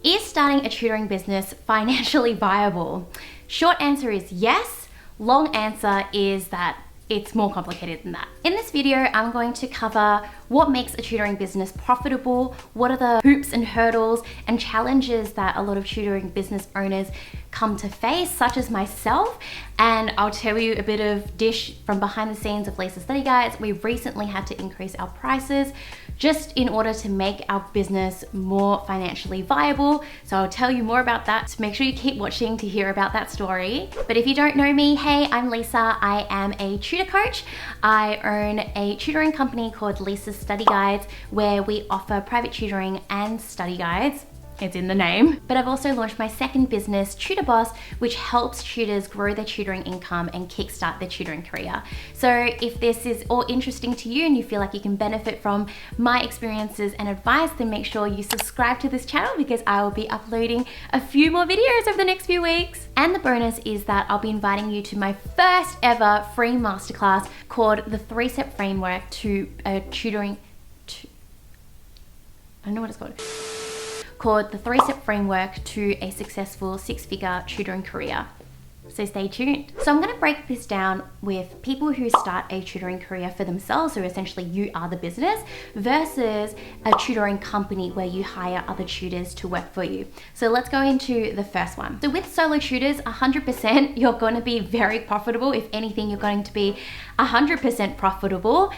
Is starting a tutoring business financially viable? Short answer is yes. Long answer is that it's more complicated than that. In this video, I'm going to cover what makes a tutoring business profitable, what are the hoops and hurdles and challenges that a lot of tutoring business owners come to face, such as myself, and I'll tell you a bit of dish from behind the scenes of Lisa Study Guides. We've recently had to increase our prices just in order to make our business more financially viable. So I'll tell you more about that. So make sure you keep watching to hear about that story. But if you don't know me, hey, I'm Lisa. I am a tutor coach. I own a tutoring company called Lisa Study Guides, where we offer private tutoring and study guides. It's in the name. But I've also launched my second business, Tutor Boss, which helps tutors grow their tutoring income and kickstart their tutoring career. So if this is all interesting to you and you feel like you can benefit from my experiences and advice, then make sure you subscribe to this channel because I will be uploading a few more videos over the next few weeks. And the bonus is that I'll be inviting you to my first ever free masterclass called the 3-Step Framework to Tutoring. I don't know what it's called the 3-Step Framework to a Successful 6-Figure Tutoring Career. So stay tuned. So I'm going to break this down with people who start a tutoring career for themselves, so essentially you are the business, versus a tutoring company where you hire other tutors to work for you. So let's go into the first one. So with solo tutors, 100% you're going to be very profitable. If anything, you're going to be 100% profitable.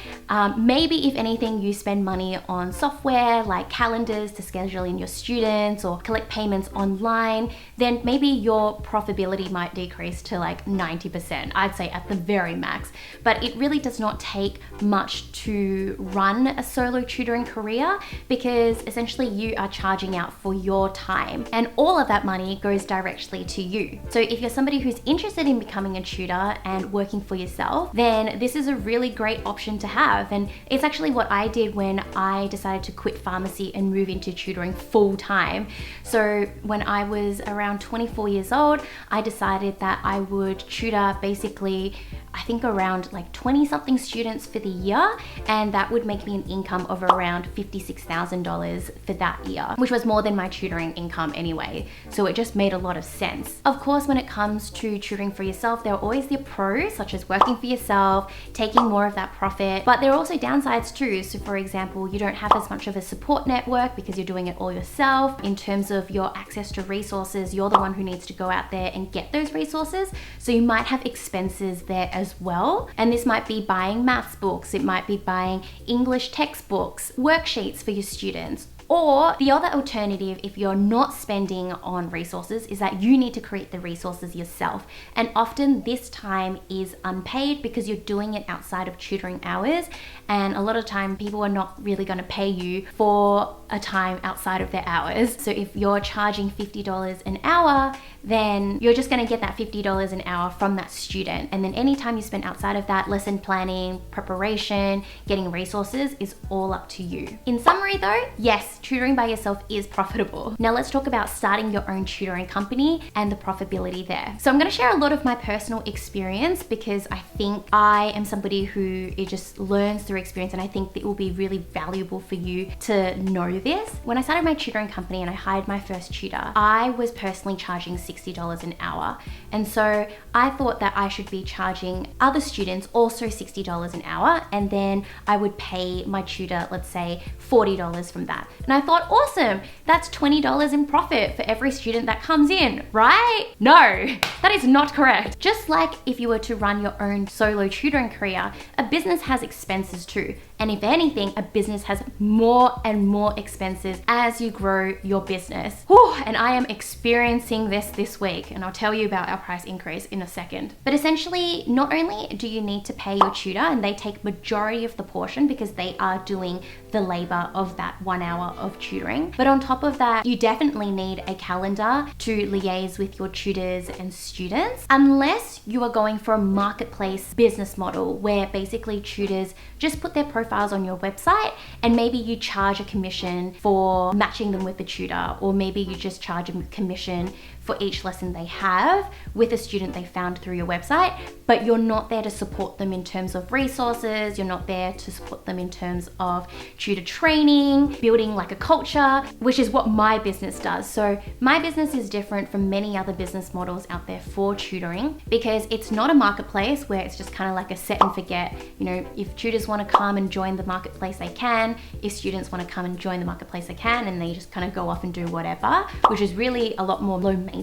Maybe if anything, you spend money on software like calendars to schedule in your students or collect payments online, then maybe your profitability might decrease to like 90%, I'd say at the very max. But it really does not take much to run a solo tutoring career because essentially you are charging out for your time and all of that money goes directly to you. So if you're somebody who's interested in becoming a tutor and working for yourself, then this is a really great option to have. And it's actually what I did when I decided to quit pharmacy and move into tutoring full time. So when I was around 24 years old, I decided that I would tutor basically, I think around like 20 something students for the year, and that would make me an income of around $56,000 for that year, which was more than my tutoring income anyway. So it just made a lot of sense. Of course, when it comes to tutoring for yourself, there are always the pros, such as working for yourself, taking more of that profit, but there are also downsides too. So for example, you don't have as much of a support network because you're doing it all yourself. In terms of your access to resources, you're the one who needs to go out there and get those resources. So you might have expenses there as well. And this might be buying maths books, it might be buying English textbooks, worksheets for your students. Or the other alternative, if you're not spending on resources, is that you need to create the resources yourself. And often this time is unpaid because you're doing it outside of tutoring hours. And a lot of time people are not really going to pay you for a time outside of their hours. So if you're charging $50 an hour, then you're just going to get that $50 an hour from that student. And then any time you spend outside of that, lesson planning, preparation, getting resources is all up to you. In summary though, yes, tutoring by yourself is profitable. Now let's talk about starting your own tutoring company and the profitability there. So I'm going to share a lot of my personal experience because I think I am somebody who it just learns through experience, and I think it will be really valuable for you to know this. When I started my tutoring company and I hired my first tutor, I was personally charging $60 an hour. And so I thought that I should be charging other students also $60 an hour, and then I would pay my tutor, let's say $40 from that. And I thought, awesome, that's $20 in profit for every student that comes in, right? No, that is not correct. Just like if you were to run your own solo tutoring career, a business has expenses too. And if anything, a business has more and more expenses as you grow your business. Whew, and I am experiencing this week, and I'll tell you about our price increase in a second. But essentially, not only do you need to pay your tutor, and they take majority of the portion because they are doing the labor of that 1 hour of tutoring, but on top of that, you definitely need a calendar to liaise with your tutors and students, unless you are going for a marketplace business model where basically tutors just put their profile profiles on your website, and maybe you charge a commission for matching them with the tutor, or maybe you just charge a commission for each lesson they have with a student they found through your website, but you're not there to support them in terms of resources, you're not there to support them in terms of tutor training, building like a culture, which is what my business does. So my business is different from many other business models out there for tutoring, because it's not a marketplace where it's just kind of like a set and forget. You know, if tutors want to come and join the marketplace, they can. If students want to come and join the marketplace, they can, and they just kind of go off and do whatever, which is really a lot more low maintenance.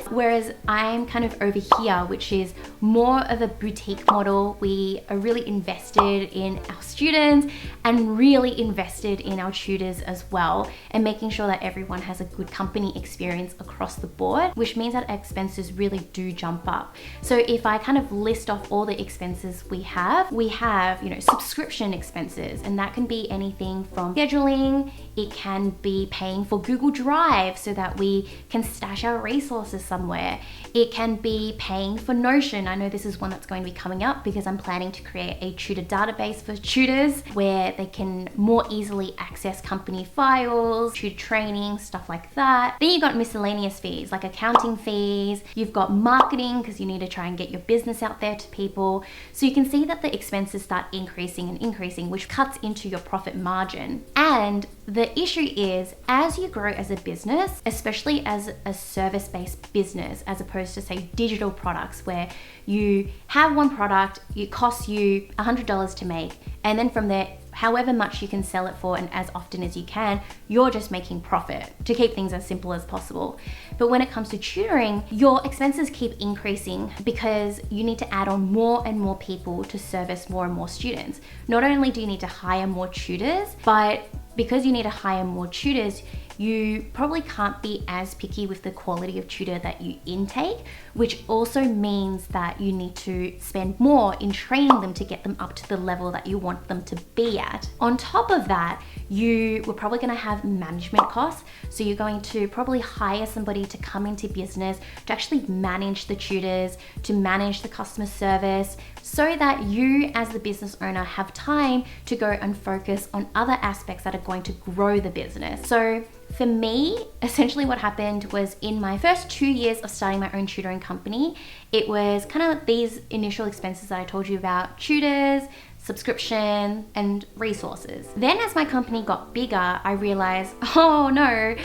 Whereas I'm kind of over here, which is more of a boutique model. We are really invested in our students and really invested in our tutors as well, and making sure that everyone has a good company experience across the board, which means that expenses really do jump up. So if I kind of list off all the expenses we have, you know, subscription expenses, and that can be anything from scheduling, it can be paying for Google Drive so that we can stash our resources somewhere. It can be paying for Notion. I know this is one that's going to be coming up because I'm planning to create a tutor database for tutors where they can more easily access company files, tutor training, stuff like that. Then you've got miscellaneous fees like accounting fees. You've got marketing because you need to try and get your business out there to people. So you can see that the expenses start increasing and increasing, which cuts into your profit margin. And the issue is, as you grow as a business, especially as a service-based business, as opposed to say digital products where you have one product, it costs you $100 to make, and then from there, however much you can sell it for and as often as you can, you're just making profit to keep things as simple as possible. But when it comes to tutoring, your expenses keep increasing because you need to add on more and more people to service more and more students. Not only do you need to hire more tutors, but because you need to hire more tutors, you probably can't be as picky with the quality of tutor that you intake, which also means that you need to spend more in training them to get them up to the level that you want them to be at. On top of that, you were probably going to have management costs. So you're going to probably hire somebody to come into business to actually manage the tutors, to manage the customer service, so that you as the business owner have time to go and focus on other aspects that are going to grow the business. So for me, essentially what happened was in my first 2 years of starting my own tutoring company, it was kind of these initial expenses that I told you about: tutors, subscription, and resources. Then as my company got bigger, I realized, oh no,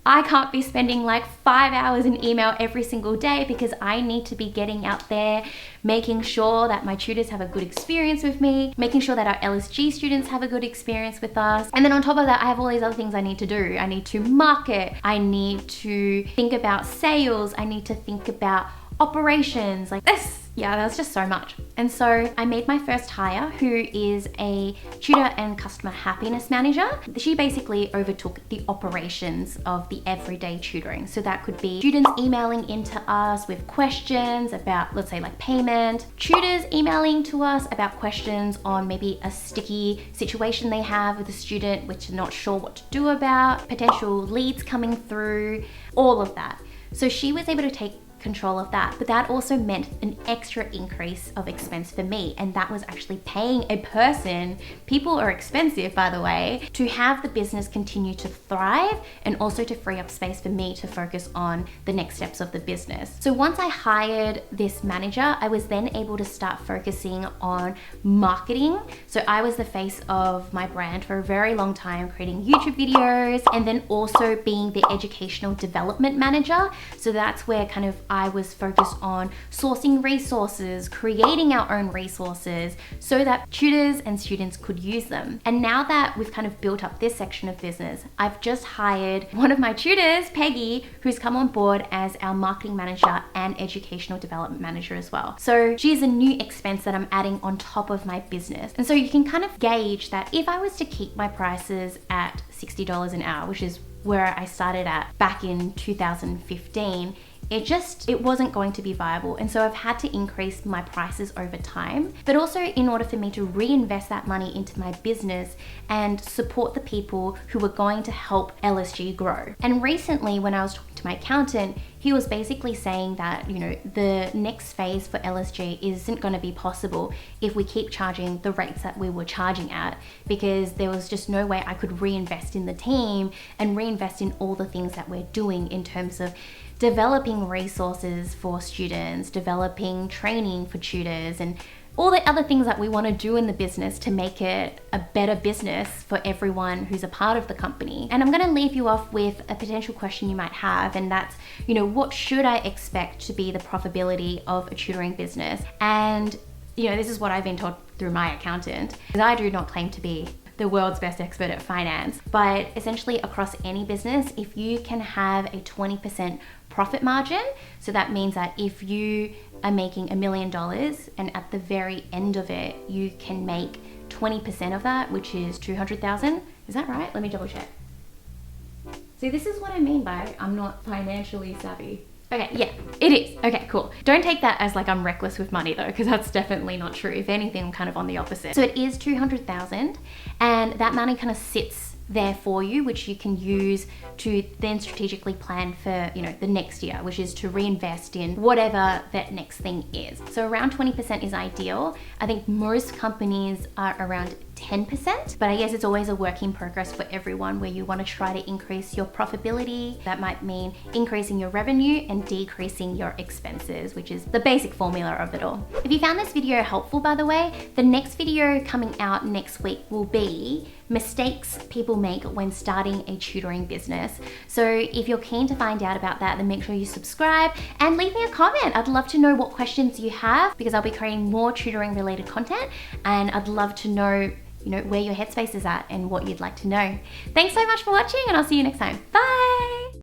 I can't be spending like 5 hours in email every single day, because I need to be getting out there, making sure that my tutors have a good experience with me, making sure that our LSG students have a good experience with us. And then on top of that, I have all these other things I need to do. I need to market, I need to think about sales, I need to think about operations, like this. Yeah, that was just so much. And so I made my first hire, who is a tutor and customer happiness manager. She basically overtook the operations of the everyday tutoring. So that could be students emailing into us with questions about, let's say, like payment, tutors emailing to us about questions on maybe a sticky situation they have with a student which they're not sure what to do about, potential leads coming through, all of that. So she was able to take control of that, but that also meant an extra increase of expense for me, and that was actually paying a person. People are expensive, by the way, to have the business continue to thrive and also to free up space for me to focus on the next steps of the business. So once I hired this manager, I was then able to start focusing on marketing. So I was the face of my brand for a very long time, creating YouTube videos, and then also being the educational development manager. So that's where kind of I was focused on sourcing resources, creating our own resources so that tutors and students could use them. And now that we've kind of built up this section of business, I've just hired one of my tutors, Peggy, who's come on board as our marketing manager and educational development manager as well. So she's a new expense that I'm adding on top of my business. And so you can kind of gauge that if I was to keep my prices at $60 an hour, which is where I started at back in 2015, it wasn't going to be viable. And so I've had to increase my prices over time, but also in order for me to reinvest that money into my business and support the people who are going to help LSG grow. And recently, when I was talking to to my accountant, he was basically saying that, you know, the next phase for LSJ isn't going to be possible if we keep charging the rates that we were charging at, because there was just no way I could reinvest in the team and reinvest in all the things that we're doing in terms of developing resources for students, developing training for tutors, and all the other things that we want to do in the business to make it a better business for everyone who's a part of the company. And I'm going to leave you off with a potential question you might have, and that's, you know, what should I expect to be the profitability of a tutoring business? And, you know, this is what I've been told through my accountant, because I do not claim to be the world's best expert at finance, but essentially across any business, if you can have a 20% profit margin, so that means that if you are making $1 million and at the very end of it, you can make 20% of that, which is 200,000. Is that right? Let me double check. See, this is what I mean by I'm not financially savvy. Okay, yeah, it is. Okay, cool. Don't take that as like I'm reckless with money though, because that's definitely not true. If anything, I'm kind of on the opposite. So it is 200,000, and that money kind of sits there for you, which you can use to then strategically plan for, you know, the next year, which is to reinvest in whatever that next thing is. So around 20% is ideal. I think most companies are around 10%, but I guess it's always a work in progress for everyone, where you want to try to increase your profitability. That might mean increasing your revenue and decreasing your expenses, which is the basic formula of it all. If you found this video helpful, by the way, the next video coming out next week will be mistakes people make when starting a tutoring business. So if you're keen to find out about that, then make sure you subscribe and leave me a comment. I'd love to know what questions you have, because I'll be creating more tutoring related content, and I'd love to know, you know, where your headspace is at and what you'd like to know. Thanks so much for watching, and I'll see you next time. Bye.